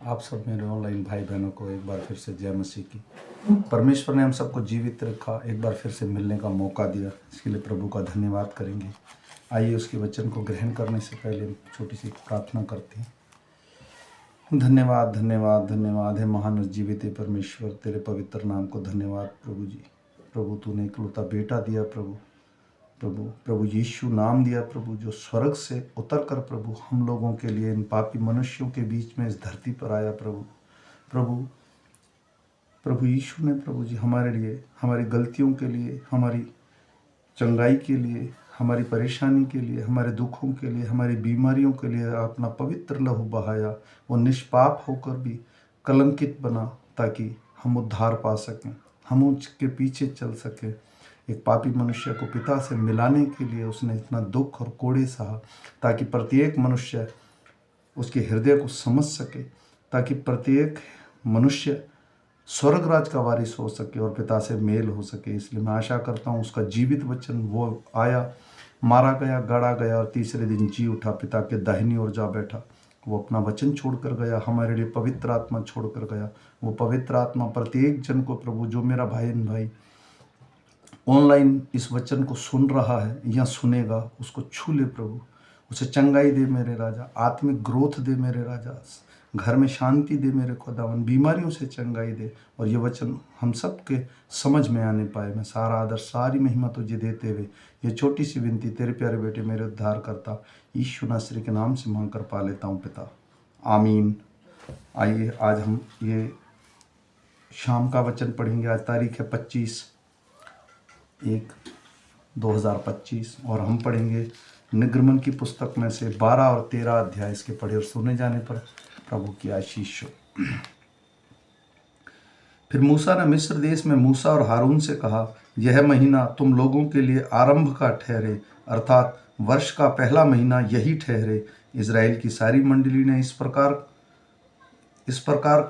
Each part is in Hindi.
आप सब मेरे ऑनलाइन भाई बहनों को एक बार फिर से जय मसीह की। परमेश्वर ने हम सबको जीवित रखा, एक बार फिर से मिलने का मौका दिया, इसके लिए प्रभु का धन्यवाद करेंगे। आइए उसके वचन को ग्रहण करने से पहले छोटी सी प्रार्थना करते हैं। धन्यवाद धन्यवाद धन्यवाद है महान और जीवित परमेश्वर, तेरे पवित्र नाम को धन्यवाद प्रभु जी। प्रभु तूने इकलौता बेटा दिया प्रभु, प्रभु यीशु नाम दिया प्रभु, जो स्वर्ग से उतर कर प्रभु हम लोगों के लिए, इन पापी मनुष्यों के बीच में इस धरती पर आया प्रभु यीशु ने प्रभु जी हमारे लिए, हमारी गलतियों के लिए, हमारी चंगाई के लिए, हमारी परेशानी के लिए, हमारे दुखों के लिए, हमारी बीमारियों के लिए अपना पवित्र लहू बहाया। वो निष्पाप होकर भी कलंकित बना ताकि हम उद्धार पा सकें, हम उसके पीछे चल सकें। एक पापी मनुष्य को पिता से मिलाने के लिए उसने इतना दुख और कोड़े सहा, ताकि प्रत्येक मनुष्य उसके हृदय को समझ सके, ताकि प्रत्येक मनुष्य स्वर्ग राज का वारिस हो सके और पिता से मेल हो सके। इसलिए मैं आशा करता हूँ उसका जीवित वचन, वो आया, मारा गया, गड़ा गया और तीसरे दिन जी उठा, पिता के दाहिनी ओर जा बैठा। वो अपना वचन छोड़कर गया, हमारे लिए पवित्र आत्मा छोड़कर गया। वो पवित्र आत्मा प्रत्येक जन को प्रभु, जो मेरा भाई ऑनलाइन इस वचन को सुन रहा है या सुनेगा, उसको छू ले प्रभु, उसे चंगाई दे मेरे राजा, आत्मिक ग्रोथ दे मेरे राजा, घर में शांति दे मेरे खुदावन, बीमारियों से चंगाई दे, और ये वचन हम सब के समझ में आने पाए। मैं सारा आदर सारी महिमा तुझे देते हुए ये छोटी सी विनती तेरे प्यारे बेटे मेरे उद्धार करता यीशु नासरी के नाम से मांग कर पा लेता हूँ पिता, आमीन। आइए आज हम ये शाम का वचन पढ़ेंगे। आज तारीख है 25/1/2025 और हम पढ़ेंगे निर्गमन की पुस्तक में से 12 और 13 अध्याय। इसके पढ़े और सुने जाने पर प्रभु की आशीष हो। फिर मूसा ने मिस्र देश में मूसा और हारून से कहा, यह महीना तुम लोगों के लिए आरंभ का ठहरे, अर्थात वर्ष का पहला महीना यही ठहरे। इज़राइल की सारी मंडली ने इस प्रकार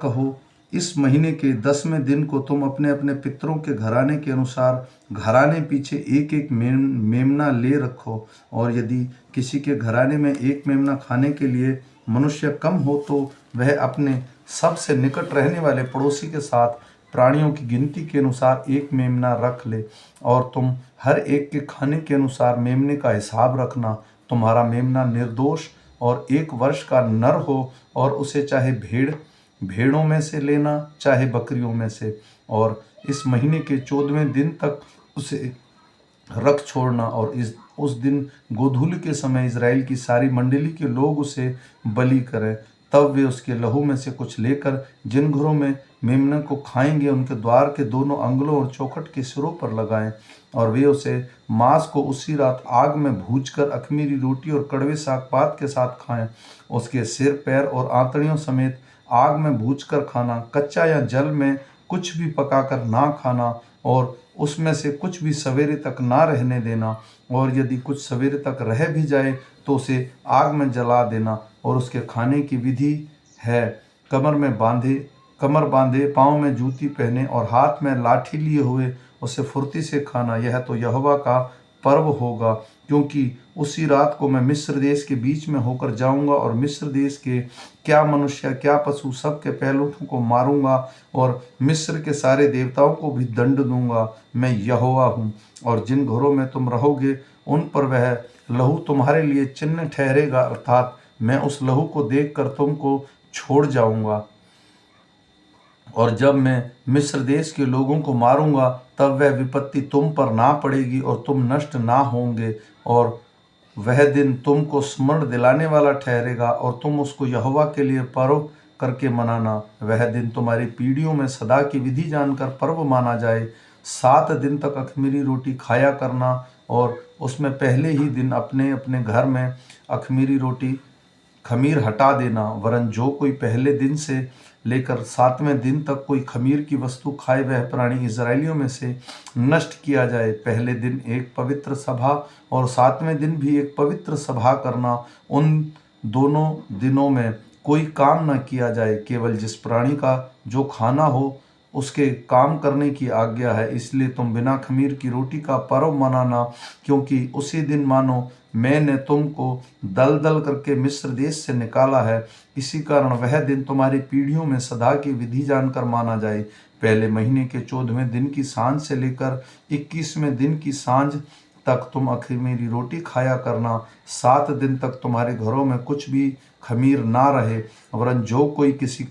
कहो, इस महीने के 10वें दिन को तुम अपने अपने पितरों के घराने के अनुसार घराने पीछे एक एक मेमना ले रखो, और यदि किसी के घराने में एक मेमना खाने के लिए मनुष्य कम हो तो वह अपने सबसे निकट रहने वाले पड़ोसी के साथ प्राणियों की गिनती के अनुसार एक मेमना रख ले, और तुम हर एक के खाने के अनुसार मेमने का हिसाब रखना। तुम्हारा मेमना निर्दोष और 1 वर्ष का नर हो, और उसे चाहे भेड़ों में से लेना, चाहे बकरियों में से, और इस महीने के 14वें दिन तक उसे रख छोड़ना। और उस दिन गोधूली के समय इज़राइल की सारी मंडली के लोग उसे बलि करें। तब वे उसके लहू में से कुछ लेकर जिन घरों में मेमने को खाएंगे उनके द्वार के दोनों अंगलों और चौखट के सिरों पर लगाएं, और वे उसे मांस को उसी रात आग में भूनकर अख़मीरी रोटी और कड़वे साग पात के साथ खाएं। उसके सिर, पैर और आंतड़ियों समेत आग में भूनकर खाना, कच्चा या जल में कुछ भी पकाकर ना खाना, और उसमें से कुछ भी सवेरे तक ना रहने देना, और यदि कुछ सवेरे तक रह भी जाए तो उसे आग में जला देना। और उसके खाने की विधि है, कमर बांधे, पाँव में जूती पहने और हाथ में लाठी लिए हुए उसे फुर्ती से खाना। यह तो यहोवा का पर्व होगा, क्योंकि उसी रात को मैं मिस्र देश के बीच में होकर जाऊंगा, और मिस्र देश के क्या मनुष्य क्या पशु सब के पहलुओं को मारूंगा, और मिस्र के सारे देवताओं को भी दंड दूंगा। मैं यहोवा हूँ। और जिन घरों में तुम रहोगे उन पर वह लहू तुम्हारे लिए चिन्ह ठहरेगा, अर्थात मैं उस लहू को देखकर तुमको छोड़ जाऊंगा। और जब मैं मिस्र देश के लोगों को मारूंगा तब वह विपत्ति तुम पर ना पड़ेगी और तुम नष्ट ना होंगे, और वह दिन तुमको स्मरण दिलाने वाला ठहरेगा, और तुम उसको यहोवा के लिए पर्व करके मनाना। वह दिन तुम्हारी पीढ़ियों में सदा की विधि जानकर पर्व माना जाए। 7 दिन तक अख़मीरी रोटी खाया करना, और उसमें पहले ही दिन अपने अपने घर में अख़मीरी रोटी खमीर हटा देना, वरन जो कोई पहले दिन से लेकर 7वें दिन तक कोई खमीर की वस्तु खाए वह प्राणी इज़राइलियों में से नष्ट किया जाए। पहले दिन एक पवित्र सभा और 7वें दिन भी एक पवित्र सभा करना। उन दोनों दिनों में कोई काम न किया जाए, केवल जिस प्राणी का जो खाना हो उसके काम करने की आज्ञा है। इसलिए तुम बिना खमीर की रोटी का पर्व मनाना, क्योंकि उसी दिन मानो मैंने तुमको दल दल करके मिस्र देश से निकाला है। इसी कारण वह दिन तुम्हारी पीढ़ियों में सदा की विधि जानकर माना जाए। पहले महीने के 14वें दिन की सांझ से लेकर 21वें दिन की सांझ तक तुम अखमीरी रोटी खाया करना। 7 दिन तक तुम्हारे घरों में कुछ भी खमीर ना रहे, वरन जो कोई किसी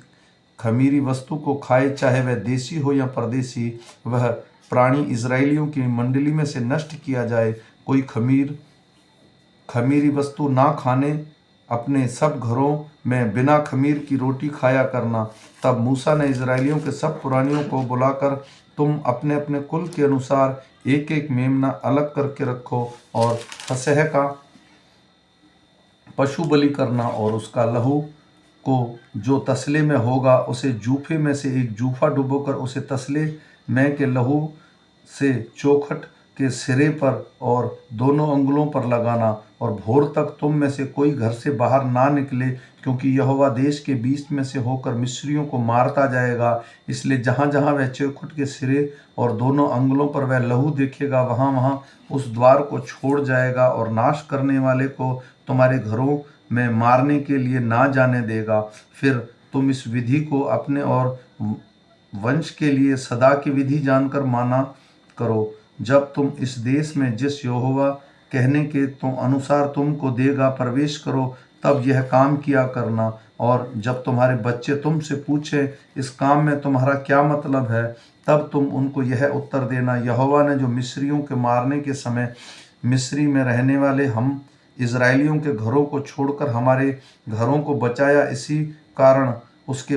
खमीरी वस्तु को खाए, चाहे वह देशी हो या परदेशी, वह प्राणी इजरायलियों की मंडली में से नष्ट किया जाए। कोई खमीरी वस्तु ना खाने अपने सब घरों में बिना खमीर की रोटी खाया करना। तब मूसा ने इजरायलियों के सब पुरानियों को बुलाकर, तुम अपने अपने कुल के अनुसार एक एक मेमना अलग करके रखो और फसह का पशु बलि करना, और उसका लहू को जो तसले में होगा उसे जूफे में से एक जूफा डुबोकर उसे तसले में के लहू से चौखट के सिरे पर और दोनों अंगुलों पर लगाना। और भोर तक तुम में से कोई घर से बाहर ना निकले, क्योंकि यहोवा देश के बीच में से होकर मिस्रियों को मारता जाएगा। इसलिए जहाँ जहाँ वह चौखट के सिरे और दोनों अंगुलों पर वह लहू देखेगा, वहाँ वहाँ उस द्वार को छोड़ जाएगा, और नाश करने वाले को तुम्हारे घरों में मारने के लिए ना जाने देगा। फिर तुम इस विधि को अपने और वंश के लिए सदा की विधि जानकर माना करो। जब तुम इस देश में जिस यहोवा कहने के तो अनुसार तुमको देगा प्रवेश करो, तब यह काम किया करना। और जब तुम्हारे बच्चे तुमसे पूछे इस काम में तुम्हारा क्या मतलब है, तब तुम उनको यह उत्तर देना, यहोवा ने जो मिस्रियों के मारने के समय मिस्री में रहने वाले हम इजरायलियों के घरों को छोड़कर हमारे घरों को बचाया, इसी कारण उसके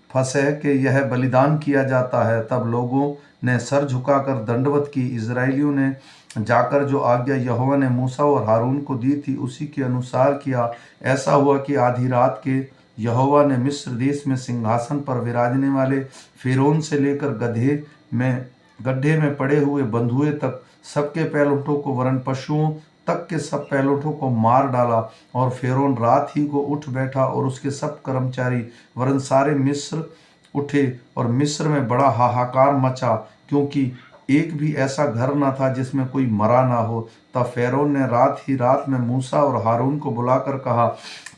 फसह के यह बलिदान किया जाता है। तब लोगों ने सर झुकाकर दंडवत की। इजरायलियों ने जाकर जो आज्ञा यहोवा ने मूसा और हारून को दी थी उसी के अनुसार किया। ऐसा हुआ कि आधी रात के यहोवा ने मिस्र देश में सिंहासन पर विराजने वाले फिरौन से लेकर गड्ढे में पड़े हुए बंधुए तक सबके पैलोठों को, वरन पशुओं तक के सब पैलोठों को मार डाला। और फिरौन रात ही को उठ बैठा और उसके सब कर्मचारी, वरन सारे मिस्र उठे, और मिस्र में बड़ा हाहाकार मचा, क्योंकि एक भी ऐसा घर न था जिसमें कोई मरा ना हो। तब फिरौन ने रात ही रात में मूसा और हारून को बुलाकर कहा,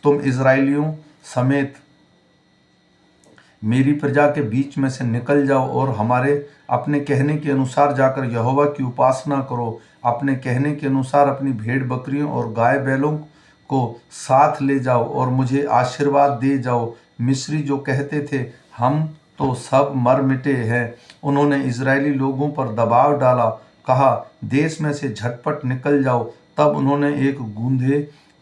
तुम इजरायलियों समेत मेरी प्रजा के बीच में से निकल जाओ और हमारे अपने कहने के अनुसार जाकर यहोवा की उपासना करो। अपने कहने के अनुसार अपनी भेड़ बकरियों और गाय बैलों को साथ ले जाओ और मुझे आशीर्वाद दे जाओ। मिस्री जो कहते थे हम तो सब मर मिटे हैं, उन्होंने इजरायली लोगों पर दबाव डाला, कहा देश में से झटपट निकल जाओ। तब उन्होंने एक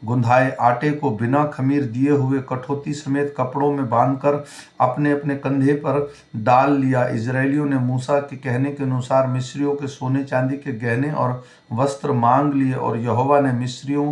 गुंधाए आटे को बिना खमीर दिए हुए कठौती समेत कपड़ों में बांधकर अपने अपने कंधे पर डाल लिया। इजरायलियों ने मूसा के कहने के अनुसार मिस्रियों के सोने चांदी के गहने और वस्त्र मांग लिए, और यहोवा ने मिस्रियों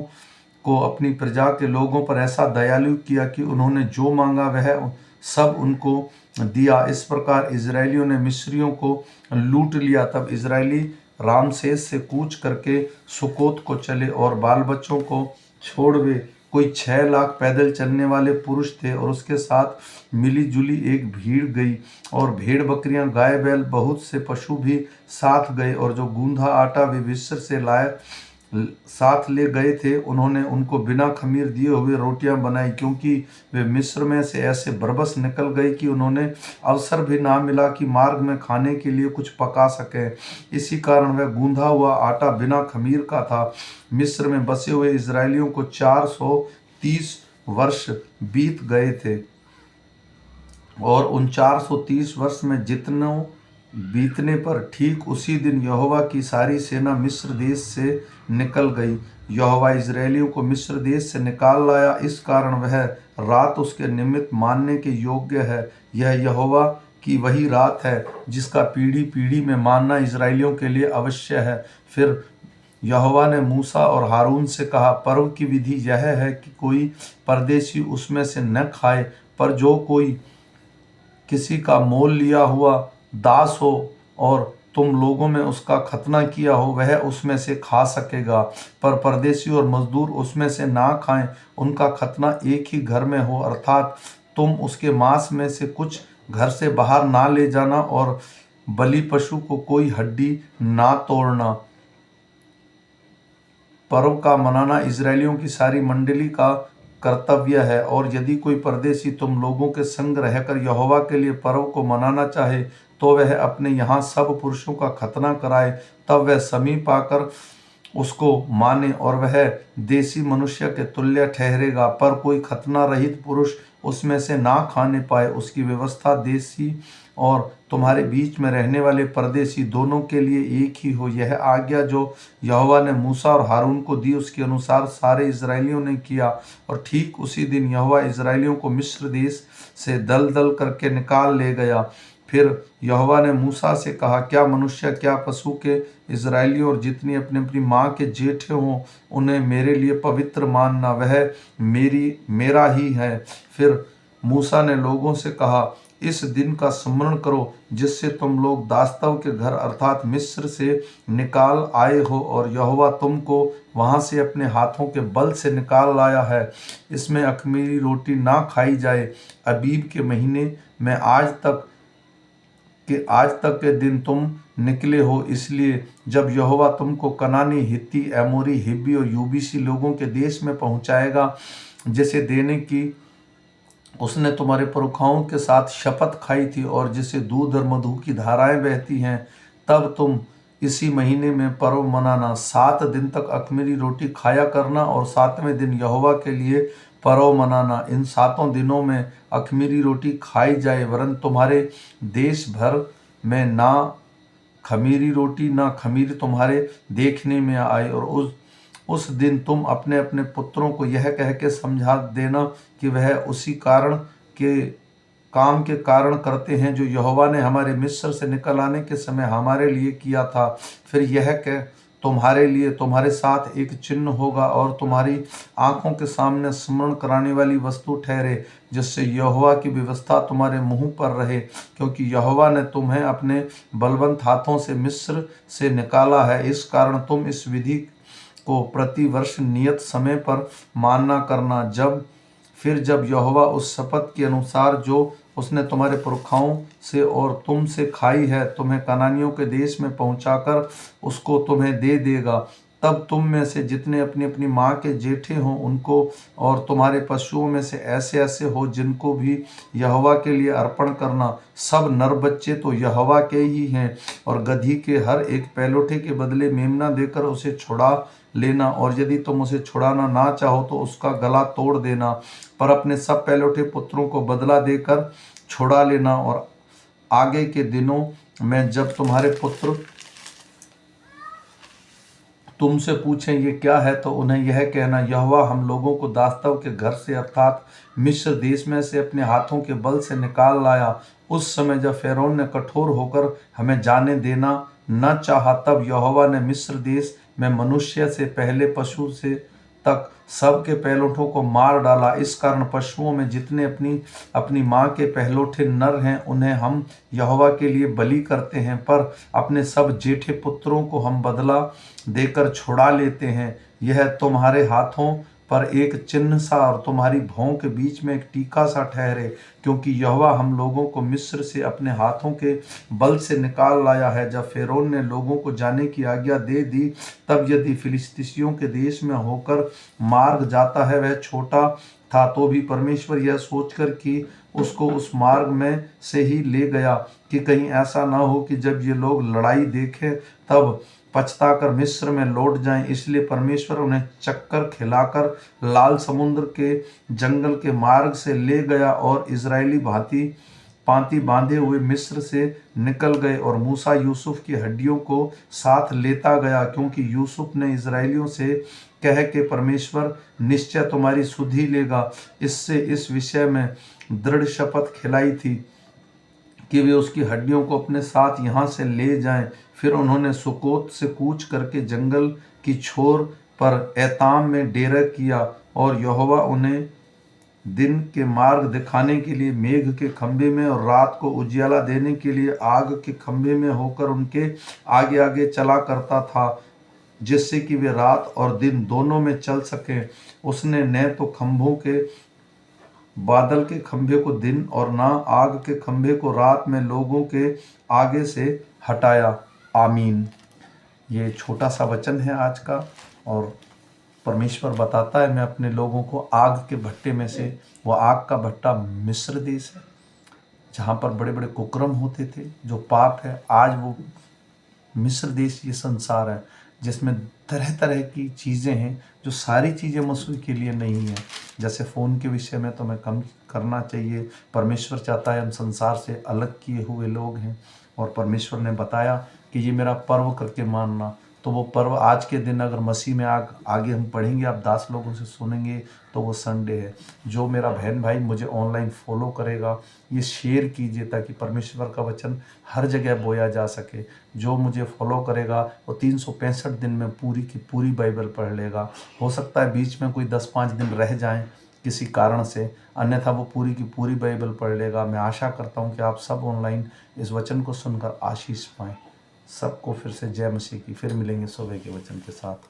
को अपनी प्रजा के लोगों पर ऐसा दयालु किया कि उन्होंने जो मांगा वह सब उनको दिया। इस प्रकार इजरायलियों ने मिस्रियों को लूट लिया। तब इजरायली रामसेस से कूच करके सुकोत को चले, और बाल बच्चों को छोड़ वे कोई 6 लाख पैदल चलने वाले पुरुष थे, और उसके साथ मिली जुली एक भीड़ गई, और भेड़ बकरियां, गाय बैल, बहुत से पशु भी साथ गए। और जो गूंधा आटा वे मिस्र से साथ ले गए थे, उन्होंने उनको बिना खमीर दिए हुए रोटियां बनाई, क्योंकि वे मिस्र में से ऐसे बरबस निकल गए कि उन्होंने अवसर भी ना मिला कि मार्ग में खाने के लिए कुछ पका सके। इसी कारण वह गूंधा हुआ आटा बिना खमीर का था। मिस्र में बसे हुए इजरायलियों को 430 वर्ष बीत गए थे, और उन 430 वर्ष में जितनों बीतने पर ठीक उसी दिन यहोवा की सारी सेना मिस्र देश से निकल गई। यहोवा इजरायलियों को मिस्र देश से निकाल लाया, इस कारण वह रात उसके निमित्त मानने के योग्य है। यह यहोवा की वही रात है जिसका पीढ़ी पीढ़ी में मानना इजरायलियों के लिए अवश्य है। फिर यहोवा ने मूसा और हारून से कहा, पर्व की विधि यह है कि कोई परदेशी उसमें से न खाए, पर जो कोई किसी का मोल लिया हुआ दास हो और तुम लोगों में उसका खतना किया हो, वह उसमें से खा सकेगा। पर परदेशी और मजदूर उसमें से ना खाएं, उनका खतना एक ही घर में हो, अर्थात तुम उसके मांस में से कुछ घर से बाहर ना ले जाना और बलि पशु को कोई हड्डी ना तोड़ना। पर्व का मनाना इजरायलियों की सारी मंडली का कर्तव्य है, और यदि कोई परदेशी तुम लोगों के संग रहकर यहोवा के लिए पर्व को मनाना चाहे तो वह अपने यहाँ सब पुरुषों का खतना कराए, तब वह समीप आकर उसको माने और वह देसी मनुष्य के तुल्य ठहरेगा। पर कोई खतना रहित पुरुष उसमें से ना खाने पाए। उसकी व्यवस्था देसी और तुम्हारे बीच में रहने वाले परदेशी दोनों के लिए एक ही हो। यह आज्ञा जो यहोवा ने मूसा और हारून को दी उसके अनुसार सारे इजरायलियों ने किया, और ठीक उसी दिन यहोवा इजरायलियों को मिस्र देश से दल दल करके निकाल ले गया। फिर यहोवा ने मूसा से कहा, क्या मनुष्य क्या पशु के इजरायलियों और जितनी अपनी अपनी माँ के जेठे हों उन्हें मेरे लिए पवित्र मानना, वह मेरा ही है। फिर मूसा ने लोगों से कहा, इस दिन का स्मरण करो जिससे तुम लोग दास्तव के घर अर्थात मिस्र से निकाल आए हो, और यहोवा तुमको वहां से अपने हाथों के बल से निकाल लाया है। इसमें अख़मीरी रोटी ना खाई जाए। अबीब के महीने में आज तक के दिन तुम निकले हो, इसलिए जब यहोवा तुमको कनानी, हित्ती, एमोरी, हिब्बी और यूबीसी लोगों के देश में पहुंचाएगा जिसे देने की उसने तुम्हारे पुरखाओं के साथ शपथ खाई थी और जिसे दूध और मधु की धाराएं बहती हैं, तब तुम इसी महीने में पर्व मनाना। 7 दिन तक अख़मीरी रोटी खाया करना और 7वें दिन यहोवा के लिए पर्व मनाना। इन 7 दिनों में अख़मीरी रोटी खाई जाए, वरन तुम्हारे देश भर में ना खमीरी रोटी ना खमीर तुम्हारे देखने में आए। और उस दिन तुम अपने अपने पुत्रों को यह कह के समझा देना कि वह उसी काम के कारण करते हैं जो यहोवा ने हमारे मिस्र से निकल आने के समय हमारे लिए किया था। फिर यह कह तुम्हारे लिए तुम्हारे साथ एक चिन्ह होगा और तुम्हारी आंखों के सामने स्मरण कराने वाली वस्तु ठहरे, जिससे यहोवा की व्यवस्था तुम्हारे मुंह पर रहे, क्योंकि यहोवा ने तुम्हें अपने बलवंत हाथों से मिस्र से निकाला है। इस कारण तुम इस विधि को प्रतिवर्ष नियत समय पर मानना करना। जब यहोवा उस शपथ के अनुसार जो उसने तुम्हारे पुरखाओं से और तुम से खाई है तुम्हें कनानियों के देश में पहुंचाकर उसको तुम्हें दे देगा, तब तुम में से जितने अपनी अपनी माँ के जेठे हों उनको और तुम्हारे पशुओं में से ऐसे ऐसे हो जिनको भी यहोवा के लिए अर्पण करना। सब नर बच्चे तो यहोवा के ही हैं, और गधी के हर एक पहलोठे के बदले मेमना देकर उसे छुड़ा लेना, और यदि तुम उसे छुड़ाना ना चाहो तो उसका गला तोड़ देना। पर अपने सब पहलोठे पुत्रों को बदला देकर छुड़ा लेना। और आगे के दिनों में जब तुम्हारे पुत्र तुमसे पूछें ये क्या है, तो उन्हें यह कहना, यहोवा हम लोगों को दास्तव के घर से अर्थात मिस्र देश में से अपने हाथों के बल से निकाल लाया। उस समय जब फ़िरौन ने कठोर होकर हमें जाने देना न चाहा, तब यहोवा ने मिस्र देश में मनुष्य से पहले पशु से तक सबके पहलोठों को मार डाला। इस कारण पशुओं में जितने अपनी अपनी माँ के पहलोठे नर हैं उन्हें हम यहोवा के लिए बलि करते हैं, पर अपने सब जेठे पुत्रों को हम बदला देकर छुड़ा लेते हैं। यह तुम्हारे हाथों पर एक चिन्ह सा और तुम्हारी भौं के बीच में एक टीका सा ठहरे, क्योंकि यहोवा हम लोगों को मिस्र से अपने हाथों के बल से निकाल लाया है। जब फ़िरौन ने लोगों को जाने की आज्ञा दे दी, तब यदि फिलिस्तीसियों के देश में होकर मार्ग जाता है वह छोटा था, तो भी परमेश्वर यह सोचकर कि उसको उस मार्ग में से ही ले गया कि कहीं ऐसा ना हो कि जब ये लोग लड़ाई देखें तब पछताकर मिस्र में लौट जाएं। इसलिए परमेश्वर उन्हें चक्कर खिलाकर लाल समुद्र के जंगल के मार्ग से ले गया और इजरायली पांति बांधे हुए मिस्र से निकल गए। और मूसा यूसुफ की हड्डियों को साथ लेता गया, क्योंकि यूसुफ ने इजरायलियों से कह के परमेश्वर निश्चय तुम्हारी सुधि लेगा इससे इस विषय में दृढ़ शपथ खिलाई थी कि वे उसकी हड्डियों को अपने साथ यहाँ से ले जाएं। फिर उन्होंने सुकोत से कूच करके जंगल की छोर पर एताम में डेरा किया, और यहोवा उन्हें दिन के मार्ग दिखाने के लिए मेघ के खंभे में और रात को उजियाला देने के लिए आग के खंभे में होकर उनके आगे आगे चला करता था, जिससे कि वे रात और दिन दोनों में चल सकें। उसने न तो खंभों के बादल के खंभे को दिन और ना आग के खंभे को रात में लोगों के आगे से हटाया। आमीन। ये छोटा सा वचन है आज का, और परमेश्वर बताता है मैं अपने लोगों को आग के भट्टे में से, वो आग का भट्टा मिस्र देश है जहाँ पर बड़े बड़े कुकर्म होते थे, जो पाप है, आज वो मिस्र देश ये संसार है जिसमें तरह तरह की चीज़ें हैं, जो सारी चीज़ें मसीह के लिए नहीं है। जैसे फ़ोन के विषय में तो मैं कम करना चाहिए, परमेश्वर चाहता है हम संसार से अलग किए हुए लोग हैं, और परमेश्वर ने बताया कि ये मेरा पर्व करके मानना। तो वो पर्व आज के दिन अगर मसीह में आगे हम पढ़ेंगे, आप 10 लोगों से सुनेंगे, तो वो संडे है। जो मेरा बहन भाई मुझे ऑनलाइन फॉलो करेगा, ये शेयर कीजिए ताकि परमेश्वर का वचन हर जगह बोया जा सके। जो मुझे फॉलो करेगा वो 365 दिन में पूरी की पूरी बाइबल पढ़ लेगा। हो सकता है बीच में कोई 10-5 दिन रह जाएं किसी कारण से, अन्यथा वो पूरी की पूरी बाइबल पढ़ लेगा। मैं आशा करता हूँ कि आप सब ऑनलाइन इस वचन को सुनकर आशीष पाएँ। सबको फिर से जय मसीह की। फिर मिलेंगे सुबह के वचन के साथ।